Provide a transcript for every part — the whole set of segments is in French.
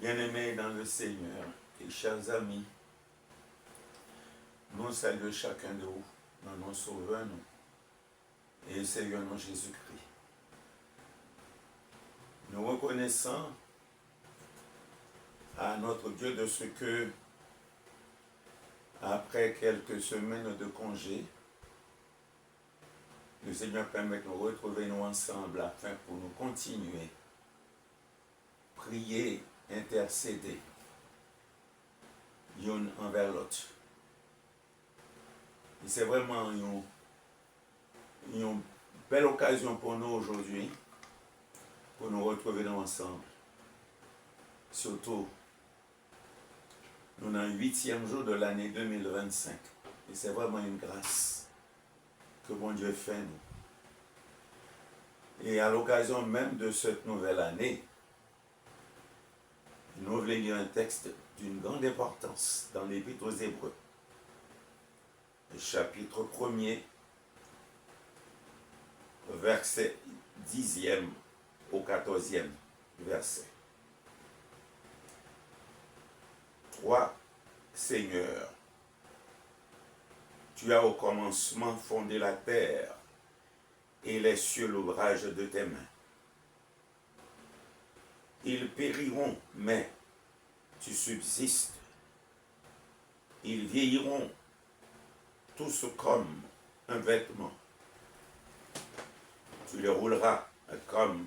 Bien-aimés dans le Seigneur et chers amis, nous saluons chacun de vous dans nos sauveurs et Seigneur non Jésus-Christ. Nous reconnaissons à notre Dieu de ce que, après quelques semaines de congé, le Seigneur permet de nous retrouver nous ensemble afin pour nous continuer, prier, intercéder, l'un envers l'autre. Et c'est vraiment une belle occasion pour nous aujourd'hui, pour nous retrouver nous ensemble. Surtout, nous sommes le 8e jour de l'année 2025. Et c'est vraiment une grâce que mon Dieu fait nous. Et à l'occasion même de cette nouvelle année, nous voulons lire un texte d'une grande importance dans l'Épître aux Hébreux. Le chapitre 1er, verset 10e au 14e verset. Toi, Seigneur, tu as au commencement fondé la terre et les cieux l'ouvrage de tes mains. Ils périront, mais tu subsistes. Ils vieilliront tous comme un vêtement. Tu les rouleras comme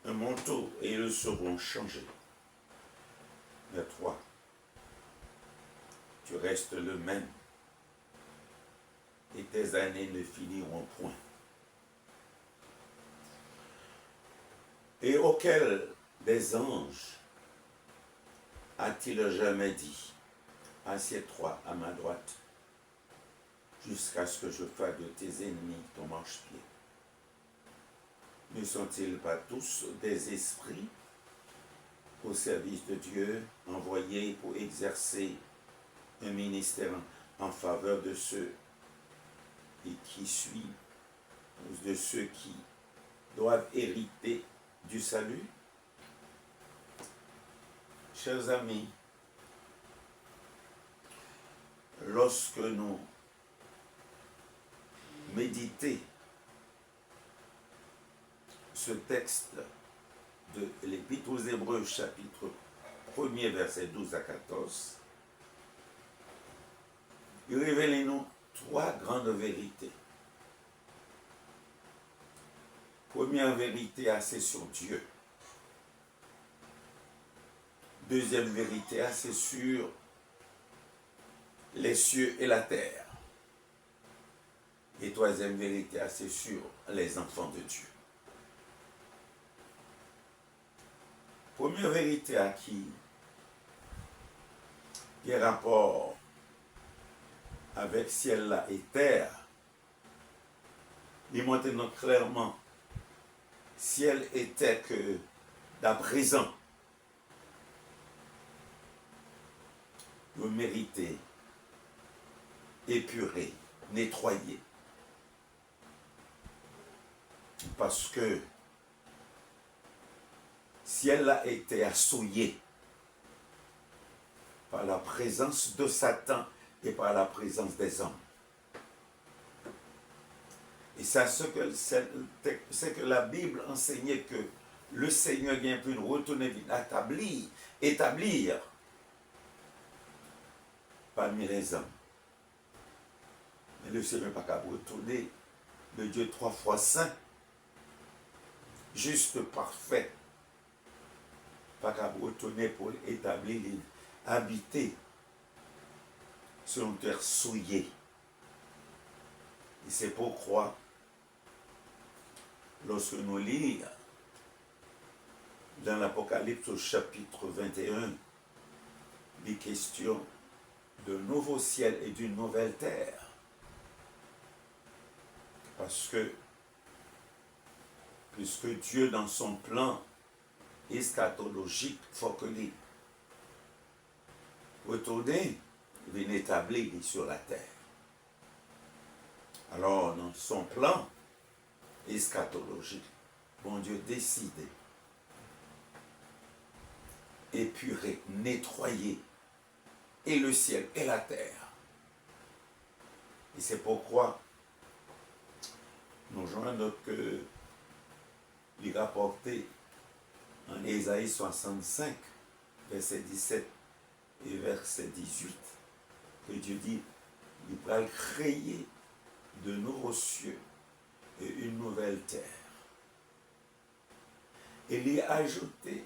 un manteau et ils seront changés. Mais toi, tu restes le même et tes années ne finiront point. Et auquel des anges a-t-il jamais dit, assieds-toi à ma droite, jusqu'à ce que je fasse de tes ennemis ton marchepied? Ne sont-ils pas tous des esprits au service de Dieu, envoyés pour exercer un ministère en faveur de ceux qui suivent, de ceux qui doivent hériter du salut? Chers amis, lorsque nous méditons ce texte de l'Épître aux Hébreux, chapitre 1er, verset 12 à 14, il révèle nous trois grandes vérités. Première vérité, c'est sur Dieu. Deuxième vérité, c'est sur les cieux et la terre. Et troisième vérité, c'est sur les enfants de Dieu. Première vérité à qui est rapport avec ciel et terre, il montre clairement ciel et terre que d'à présent, vous méritez épurer, nettoyer. Parce que ciel a été assouillé par la présence de Satan et par la présence des hommes. Et c'est ce que la Bible enseignait, que le Seigneur vient plus retourner, établir parmi les hommes. Mais le Seigneur n'a pas qu'à retourner, le Dieu 3 fois saint, juste, parfait, pas qu'à retourner pour établir, habiter sur une terre souillée. Et c'est pourquoi, lorsque nous lisons dans l'Apocalypse au chapitre 21, des questions de nouveau ciel et d'une nouvelle terre. Parce que, puisque Dieu, dans son plan eschatologique, faut que les retourner, il vient établir sur la terre. Alors, dans son plan eschatologique, bon Dieu décide épuré, nettoyé, et le ciel et la terre. Et c'est pourquoi nous joignons que il rapporté en Ésaïe 65, verset 17 et verset 18, que Dieu dit, il va créer de nouveaux cieux et une nouvelle terre. Et il y a ajouté,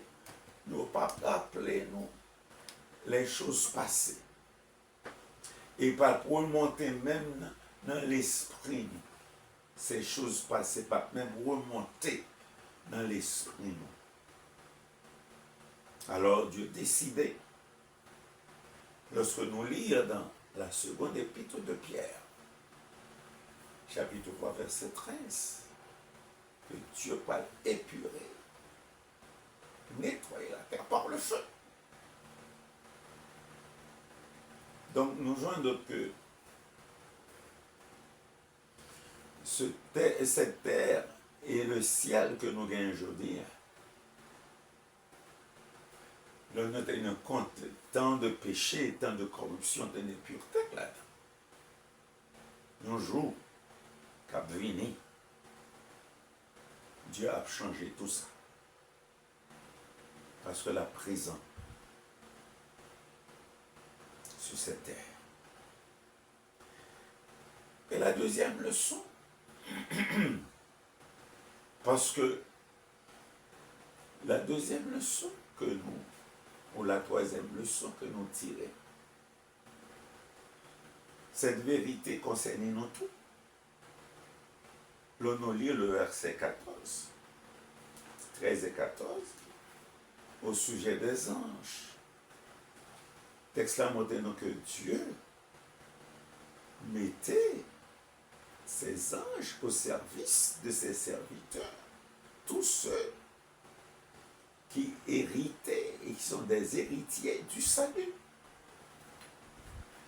nous pas rappeler nous les choses passées. Et pas remonter même dans l'esprit, ces choses passées, pas même remonter dans l'esprit. Alors Dieu décidait, lorsque nous lisons dans la seconde épître de Pierre, chapitre 3, verset 13, que Dieu va épurer, nettoyer la terre par le feu. Donc nous joignons que cette terre et le ciel que nous gagnons aujourd'hui, là, nous tenons compte tant de péché, tant de corruption, tant d'impureté là. Un jour, qu'à venir, Dieu a changé tout ça. Parce que la présence sur cette terre. Et la deuxième leçon, parce que la deuxième leçon que nous, ou la troisième leçon que nous tirons, cette vérité concerne nous tous. Là, nous lisons le verset 14, 13 et 14, au sujet des anges. Texte là montre que Dieu mettait ses anges au service de ses serviteurs, tous ceux qui héritaient et qui sont des héritiers du salut.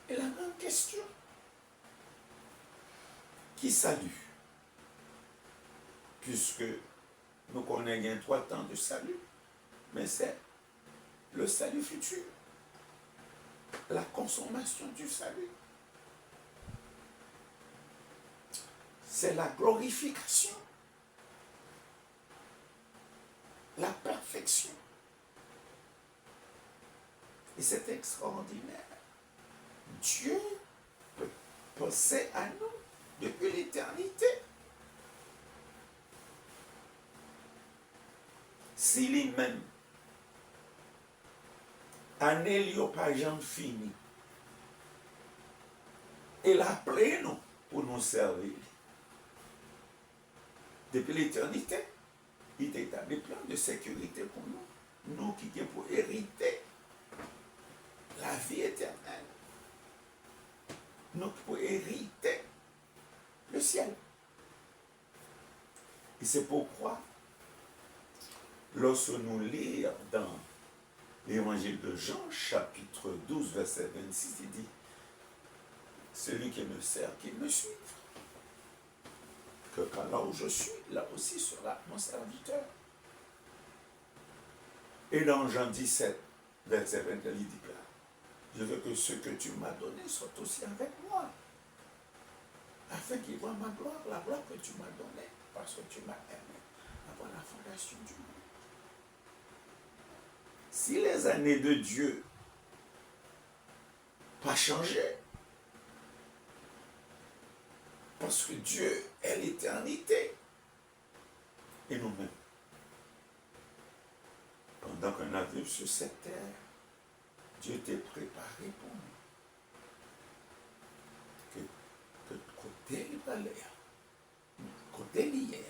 Et la grande question, qui salue? Puisque nous connaissons 3 temps de salut, mais c'est le salut futur, la consommation du salut. C'est la glorification, la perfection. Et c'est extraordinaire. Dieu peut penser à nous depuis l'éternité. Si lui-même, année il n'y a pas jamais fini, il a appelé nous pour nous servir. Depuis l'éternité, il établit plein de sécurité pour nous. Nous qui sommes pour hériter la vie éternelle. Nous pour hériter le ciel. Et c'est pourquoi, lorsque nous lisons dans l'évangile de Jean, chapitre 12, verset 26, il dit, celui qui me sert, qui me suit. Que quand là où je suis, là aussi sera mon serviteur. Et dans Jean 17, verset 21, il dit là, je veux que ce que tu m'as donné soit aussi avec moi, afin qu'il voie ma gloire, la gloire que tu m'as donnée, parce que tu m'as aimé avant la fondation du monde. Si les années de Dieu pas changé, parce que Dieu est l'éternité. Et nous-mêmes, pendant qu'on a vécu sur cette terre, Dieu t'est préparé pour nous. Que côté il va l'air, côté lié.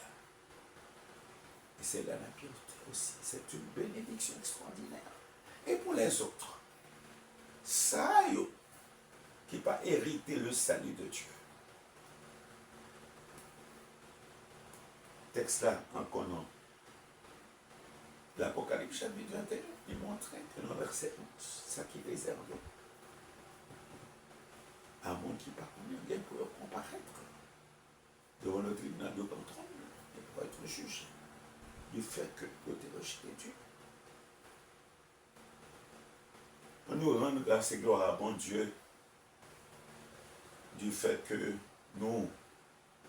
Et c'est là la pureté aussi. C'est une bénédiction extraordinaire. Et pour les autres, ça, qui va hériter le salut de Dieu. Texte là, en connaissant l'Apocalypse chapitre 21, il montrait que dans le verset 11, ça qui est réservé à un monde qui ne pas combien bien pour comparaître devant le tribunal de contrôle et pour être jugé du fait que vous avez rejeté Dieu. Nous rendre grâce et gloire à bon Dieu du fait que nous,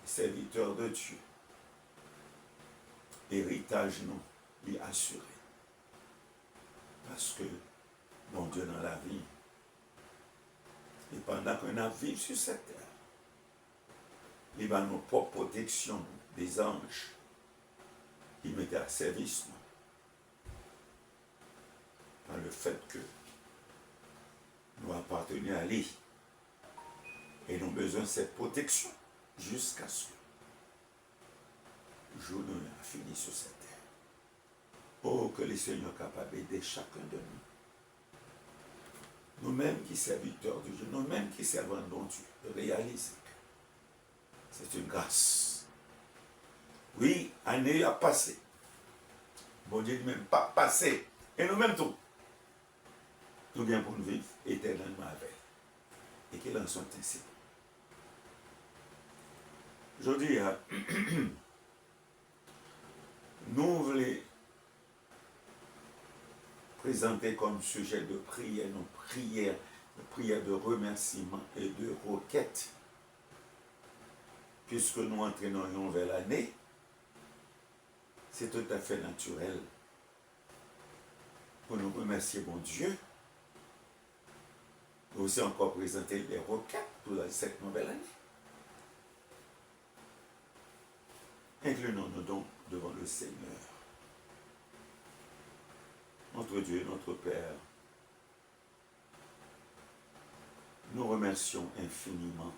serviteurs de Dieu, héritage nous est assuré. Parce que, bon Dieu dans la vie, et pendant qu'on a vécu sur cette terre, il va nos propres protections des anges qui mettaient à service nous. Par le fait que nous appartenions à lui. Et nous avons besoin de cette protection jusqu'à ce que le jour nous a fini sur cette terre. Oh, que le Seigneur est capable d'aider chacun de nous. Nous-mêmes qui serviteurs de Dieu, nous-mêmes qui servons de Dieu, de réaliser que c'est une grâce. Oui, année a passé. Bon Dieu dit même pas passé. Et nous-mêmes tout. Nous bien pour nous vivre éternellement avec. Et qu'il en soit ainsi. Je dis, nous voulons présenter comme sujet de prière, nos prières de remerciement et de requête, puisque nous entraînons vers l'année, c'est tout à fait naturel pour nous remercier bon Dieu. Nous aussi encore présenter des requêtes pour cette nouvelle année. Inclinons-nous donc devant le Seigneur, notre Dieu, notre Père. Nous remercions infiniment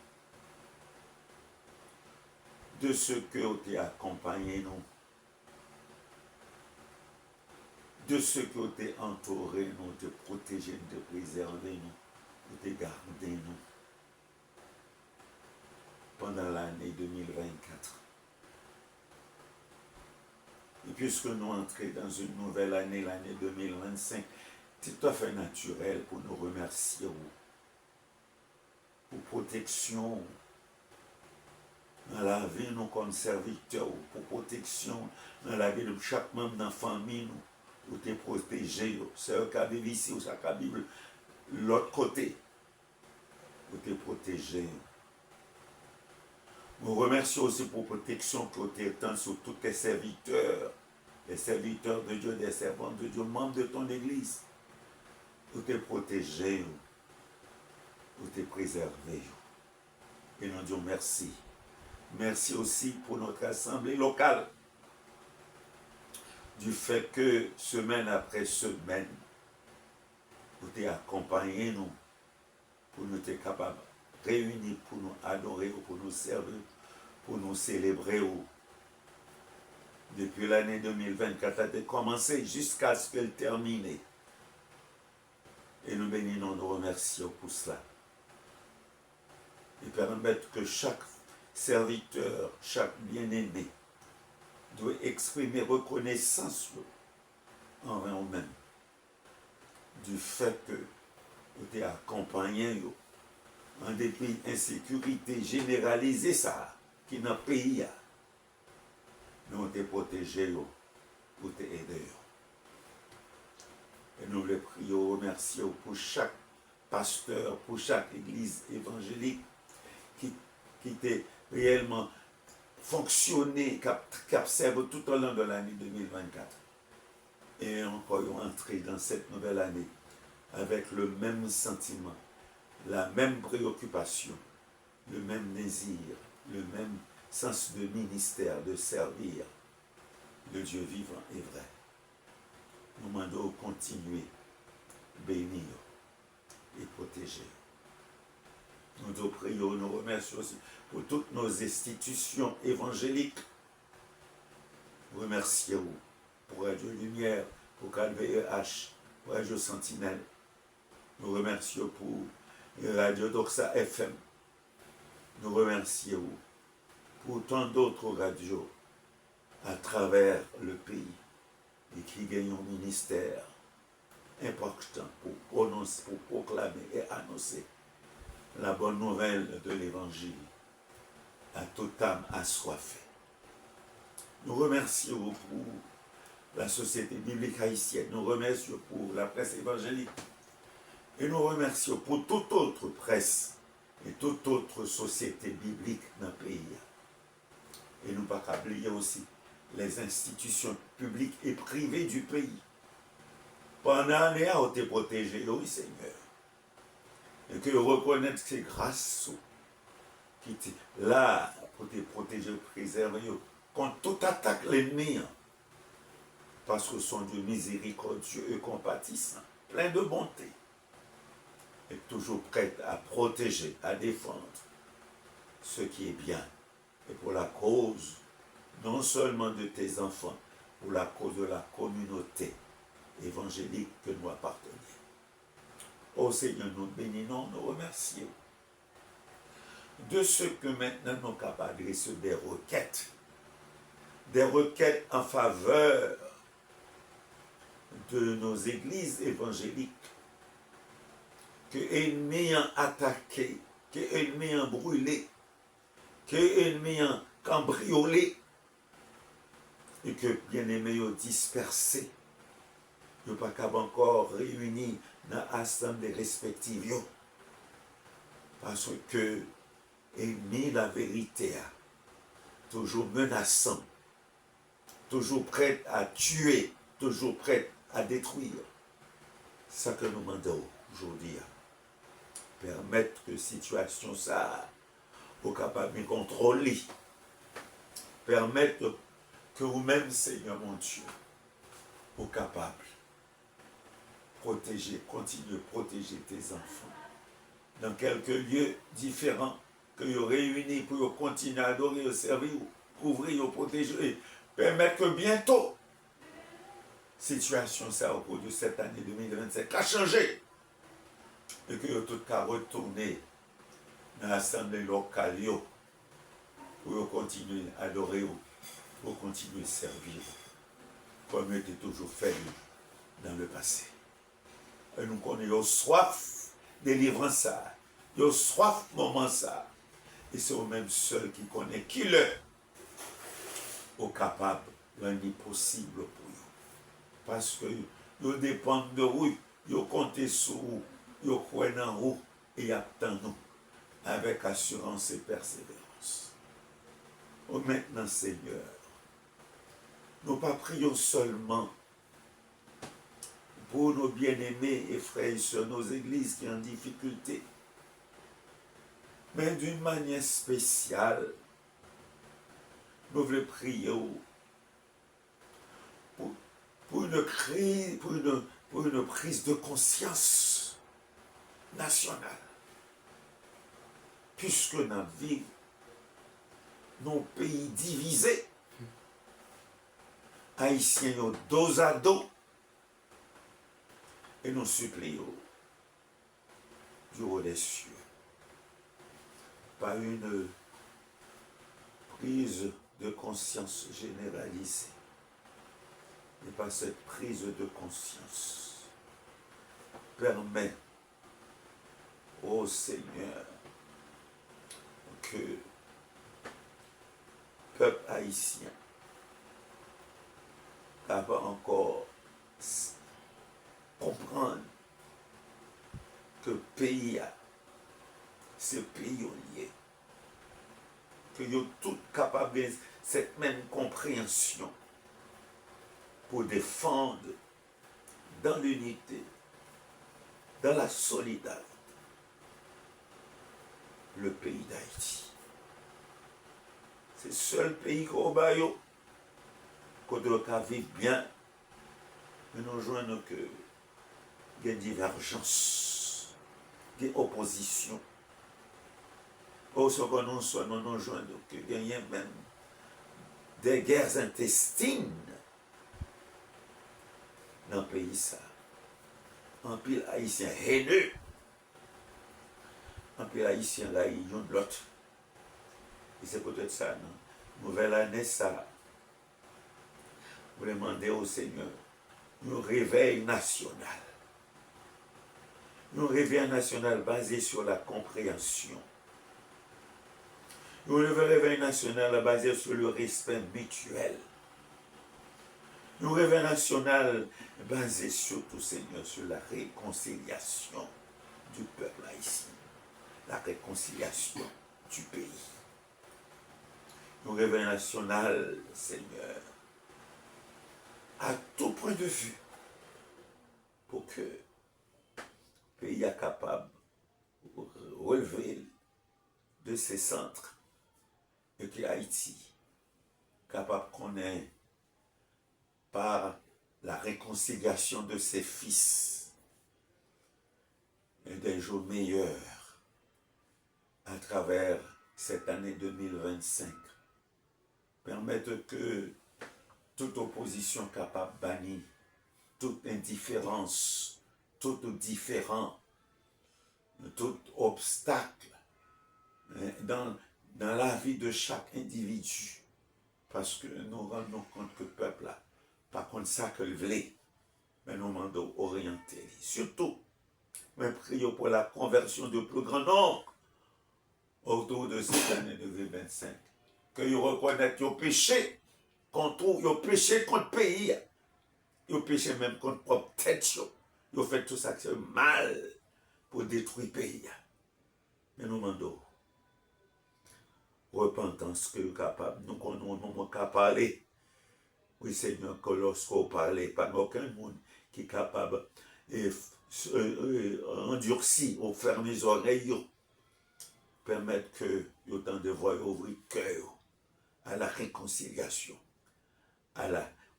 de ce que tu as accompagné nous, de ce que tu as entouré nous, de protéger, de préserver nous, de garder nous pendant l'année 2024. Et puisque nous entrons dans une nouvelle année, l'année 2025, c'est tout à fait naturel pour nous remercier pour protection dans la vie nous comme serviteurs, pour protection dans la vie de chaque membre de la famille, pour te protéger. C'est eux qui vivent ici ou ça qui vivent l'autre côté, pour te protéger. Nous remercions aussi pour la protection que tu étends sur tous tes serviteurs, les serviteurs de Dieu, des servants de Dieu, membres de ton Église, pour te protéger, pour te préserver. Et nous disons merci. Merci aussi pour notre assemblée locale, du fait que semaine après semaine, vous t'accompagnez nous, pour nous être capables de réunir, pour nous adorer, pour nous servir, pour nous célébrer. Depuis l'année 2024, elle a commencé jusqu'à ce qu'elle termine. Et nous bénissons, nous remercions pour cela. Et permettre que chaque serviteur, chaque bien-aimé doit exprimer reconnaissance envers eux-mêmes du fait que vous êtes accompagné en dépit d'insécurité généralisée ça, qui dans le pays. Nous vous êtes protégés, vous êtes aidés. Et nous les prions, remercions pour chaque pasteur, pour chaque église évangélique qui était réellement fonctionné, qui observe tout au long de l'année 2024. Et encore entrer dans cette nouvelle année avec le même sentiment, la même préoccupation, le même désir, le même sens de ministère, de servir le Dieu vivant et vrai. Nous demandons de continuer, bénir et protéger. Nous te prions, nous remercions aussi pour toutes nos institutions évangéliques. Remercions pour Radio Lumière, pour KVEH, pour Radio Sentinelle. Nous remercions pour Radio Doxa FM. Nous remercions pour tant d'autres radios à travers le pays et qui gagnent un ministère important pour prononcer, pour proclamer et annoncer la bonne nouvelle de l'Évangile à toute âme assoiffée. Nous remercions pour la Société biblique haïtienne, nous remercions pour la presse évangélique Et nous remercions pour toute autre presse et toute autre société biblique dans le pays. Et nous ne pas oublier aussi les institutions publiques et privées du pays. Pendant l'année, on été protégé, oui Seigneur. Et que reconnaître que c'est grâce qui était là pour te protéger, préserver contre toute attaque l'ennemi. Parce que son Dieu miséricordieux et compatissant, plein de bonté, et toujours prêt à protéger, à défendre ce qui est bien. Et pour la cause, non seulement de tes enfants, pour la cause de la communauté évangélique que nous appartenons. Ô Seigneur, nous bénissons, nous remercions de ce que maintenant nous sommes capables d'adresser des requêtes en faveur de nos églises évangéliques, que l'ennemi a attaqué, que l'ennemi a brûlé, que l'ennemi a cambriolé, et que bien-aimés ont dispersé. Ils n'ont pas encore réunis dans l'assemblée respective. Parce que l'ennemi, la vérité, toujours menaçant, toujours prêt à tuer, toujours prêt à détruire. C'est ça que nous demandons aujourd'hui. Permettre que la situation ça soit capable de contrôler. Permettre que vous-même, Seigneur mon Dieu, soyez capable de protéger, continuer à protéger tes enfants dans quelques lieux différents que vous réunis pour continuer à adorer, à servir, couvrir, à protéger, permettre que bientôt, la situation ça, au cours de cette année 2025 a changé et que tout cas retourner dans l'assemblée locale pour continuer à adorer, pour continuer à servir comme il était toujours fait dans le passé. Et nous connaissons soif de délivrance ça, ils soif moment ça. Et c'est eux-mêmes seuls qui connaissent qui l'est au capable de l'impossible pour eux. Parce que ils dépendent de vous, ils comptent sur vous, ils croient en vous et ils attendent nous avec assurance et persévérance. Oh, maintenant, Seigneur, nous pas prions seulement pour nos bien-aimés et frères et sœurs, nos églises qui sont en difficulté, mais d'une manière spéciale, nous voulons prier pour une prise de conscience nationale. Puisque dans la vie, nos pays divisés, Haïtiens ont dos à dos, et nous supplions du haut des cieux, par une prise de conscience généralisée, et par cette prise de conscience, permet au Seigneur que le peuple haïtien va encore comprendre que le pays a, ce pays lié, que nous sommes tous capables de cette même compréhension pour défendre dans l'unité, dans la solidarité, le pays d'Haïti. C'est le seul pays qu'on va vivre bien, mais nous joignons que il y a une divergence, il y a une opposition. Au second, nous joignons qu'il y a même des guerres intestines dans le pays. Ça. Un pile haïtien haineux, un pile haïtien là, ils ont de l'autre. Et c'est peut-être ça, non? Nouvelle année, ça. Vous demandez au Seigneur un réveil national. Un réveil national basé sur la compréhension. Un réveil national basé sur le respect mutuel. Un réveil national basé surtout, Seigneur, sur la réconciliation. du peuple haïtien, la réconciliation du pays. Nous réveillons national, Seigneur, à tout point de vue, pour que le pays soit capable de relever de ses centres et que Haïti capable qu'on ait par la réconciliation de ses fils et des jours meilleurs à travers cette année 2025. Permettre que toute opposition capable de bannir, toute indifférence, tout différent, tout obstacle dans la vie de chaque individu. Parce que nous rendons compte que le peuple a, pas contre ça que le voulait, mais nous demandons orienter. Surtout, mais prions pour la conversion de plus grand nombre autour de cette année 2025. Que vous reconnaissent vos péchés contre vos péchés contre le pays. Vos péchés même contre propre tête. Vous faites tout ça qui est mal pour détruire le pays. Mais nous demandons repentance que vous êtes capable. Nous sommes capables de parler. Oui, Seigneur, que lorsqu'on parle, pas aucun monde qui est capable d'endurcir ou fermer les oreilles, permettre que autant de voix ouvrir cœur à la réconciliation,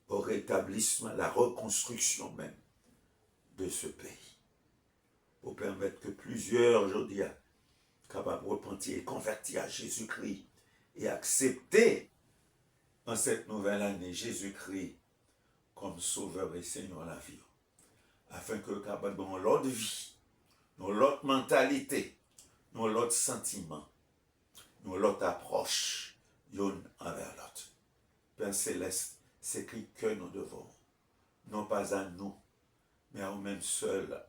au rétablissement, à la reconstruction même de ce pays. Pour permettre que plusieurs aujourd'hui soient capables de repentir et convertir à Jésus-Christ et accepter en cette nouvelle année Jésus-Christ comme sauveur et Seigneur de la vie. Afin que capable dans l'autre vie, dans l'autre mentalité, dans l'autre sentiment, dans l'autre approche, l'un envers l'autre. Père Céleste, c'est que nous devons, non pas à nous, mais à nous-mêmes seuls.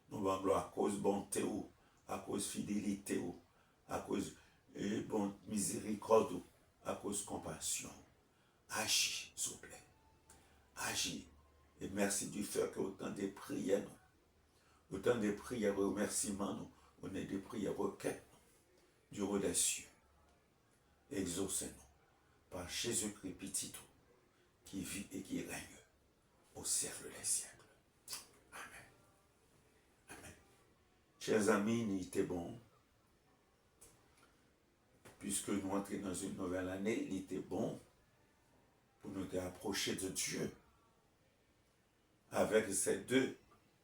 Nous vendons à cause de bonté ou, à cause de fidélité ou, à cause de bonne miséricorde ou, à cause de compassion. Agis, s'il vous plaît. Agis. Et merci du fait que autant de prières, autant de prières, remerciements, nous, on est des prières requêtes du roi des cieux. Exaucez-nous par Jésus-Christ petit qui vit et qui règne au siècle des siècles. Amen. Amen. Chers amis, il était bon, puisque nous entrons dans une nouvelle année, il était bon pour nous approcher de Dieu avec ces deux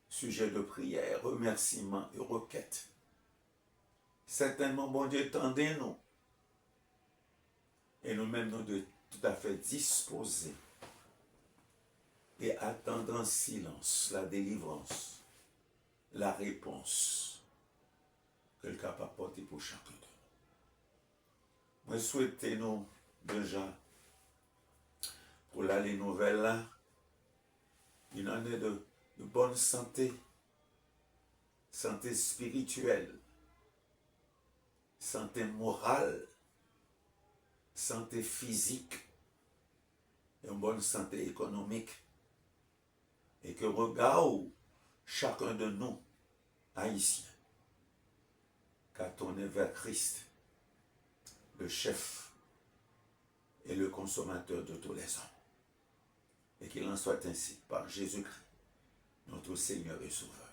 sujets de prière, remerciement et requête. Certainement, bon Dieu, tendez-nous. Et nous-mêmes, nous devons tout à fait disposer et attendre en silence la délivrance, la réponse que le capable porter pour chacun de nous. Moi, souhaitez-nous déjà, pour l'année nouvelle là, une année de bonne santé, santé spirituelle, santé morale, santé physique, et une bonne santé économique. Et que regarde chacun de nous, Haïtiens, qu'a tourné vers Christ, le chef et le consommateur de tous les hommes. Et qu'il en soit ainsi par Jésus-Christ, notre Seigneur et Sauveur.